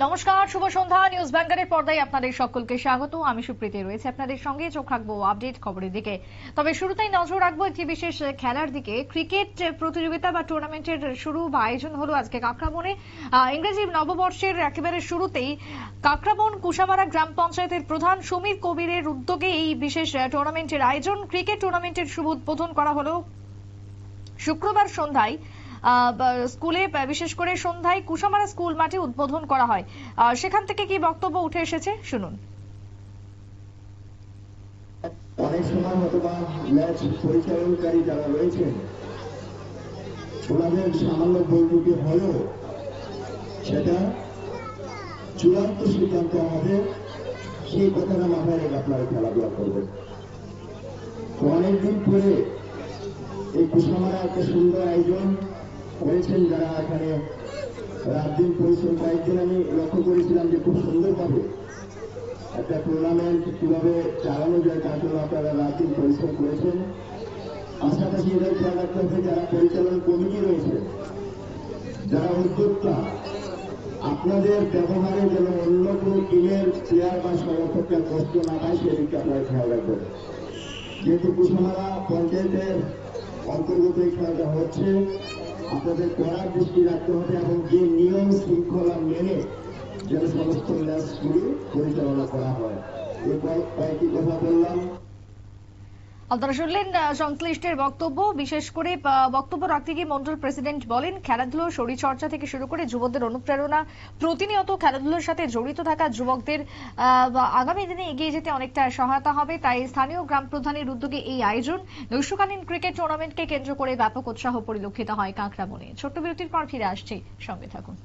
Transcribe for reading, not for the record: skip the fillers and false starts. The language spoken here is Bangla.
নমস্কার, শুভ সন্ধ্যা। নিউজ ব্যাংকারের পর্দায় আপনাদের সকলকে স্বাগত। আমি সুপ্রীতি রয়েছে আপনাদের সঙ্গে। চোখ রাখবো আপডেট খবরের দিকে। তবে শুরুতেই নজর রাখবো একটি বিশেষ খেলার দিকে। ক্রিকেট প্রতিযোগিতা বা টুর্নামেন্টের শুরু বা আয়োজন হলো আজকে কাকরাবনে। ইংরেজি নববর্ষের একেবারে শুরুতেই কাকরাবন কুশামারা গ্রাম পঞ্চায়েতের প্রধান সমীর কবিরের উদ্যোগে এই বিশেষ টুর্নামেন্টের আয়োজন। ক্রিকেট টুর্নামেন্টের শুভ উদ্বোধন করা হলো শুক্রবার সন্ধ্যায় স্কুলে, বিশেষ করে সন্ধ্যায় কুশামারা স্কুল মাঠে উদ্বোধন করা হয়। সেখান থেকে কি বক্তব্য উঠে এসেছে শুনুন। অনেক সময় হয়তোবা ম্যাচ পরিচালনকারী যারা রয়েছেন ওনাদের সামান্য ভুল ত্রুটি হলেও সেটা চূড়ান্ত সিদ্ধান্ত হবে, সেই কথাটা মাথায় রেখে আপনারা খেলাধুলা করবেন। অনেকদিন পরে এই কুশামারা একটা সুন্দর আয়োজন করেছেন যারা এখানে রাত দিন পরিশ্রম। কয়েকদিন আমি লক্ষ্য করেছিলাম যে খুব সুন্দরভাবে একটা টুর্নামেন্ট কিভাবে চালানো যায় তার জন্য আপনারা রাত দিন পরিশ্রম করেছেন। পাশাপাশি এটাই খেয়াল রাখতে হবে যারা পরিচালন কমিটি রয়েছে, যারা উদ্যোক্তা, আপনাদের ব্যবহারে যেন অন্য কোনো টিমের প্লেয়ার বা সমর্থকরা কষ্ট না পায় সেদিকে আপনারা খেয়াল রাখবেন। যেহেতু কুশামারা পঞ্চায়েতের অন্তর্গত এই খেলাটা হচ্ছে, আপনাদের কড়া দৃষ্টি রাখতে হবে এবং যে নিয়ম শৃঙ্খলা মেনে যেন সমস্ত ম্যাচগুলি পরিচালনা করা হয়। এই কয়েকটি কথা বললাম। আপনারা শুনলেন সংশ্লিষ্টের বক্তব্য। বিশেষ করে বক্তব্য রাখতে গিয়ে মন্ডল প্রেসিডেন্ট বলেন, খেলাধুলো, শরীরচর্চা থেকে শুরু করে যুবকদের অনুপ্রেরণা, প্রতিনিয়ত খেলাধুলোর সাথে জড়িত থাকা যুবকদের আগামী দিনে এগিয়ে যেতে অনেকটা সহায়তা হবে। তাই স্থানীয় গ্রাম প্রধানের উদ্যোগে এই আয়োজন। গ্রীষ্মকালীন ক্রিকেট টুর্নামেন্টকে কেন্দ্র করে ব্যাপক উৎসাহ পরিলক্ষিত হয় কাকরাবনে। ছোট্ট বিরতির পর ফিরে আসছি, সঙ্গে থাকুন।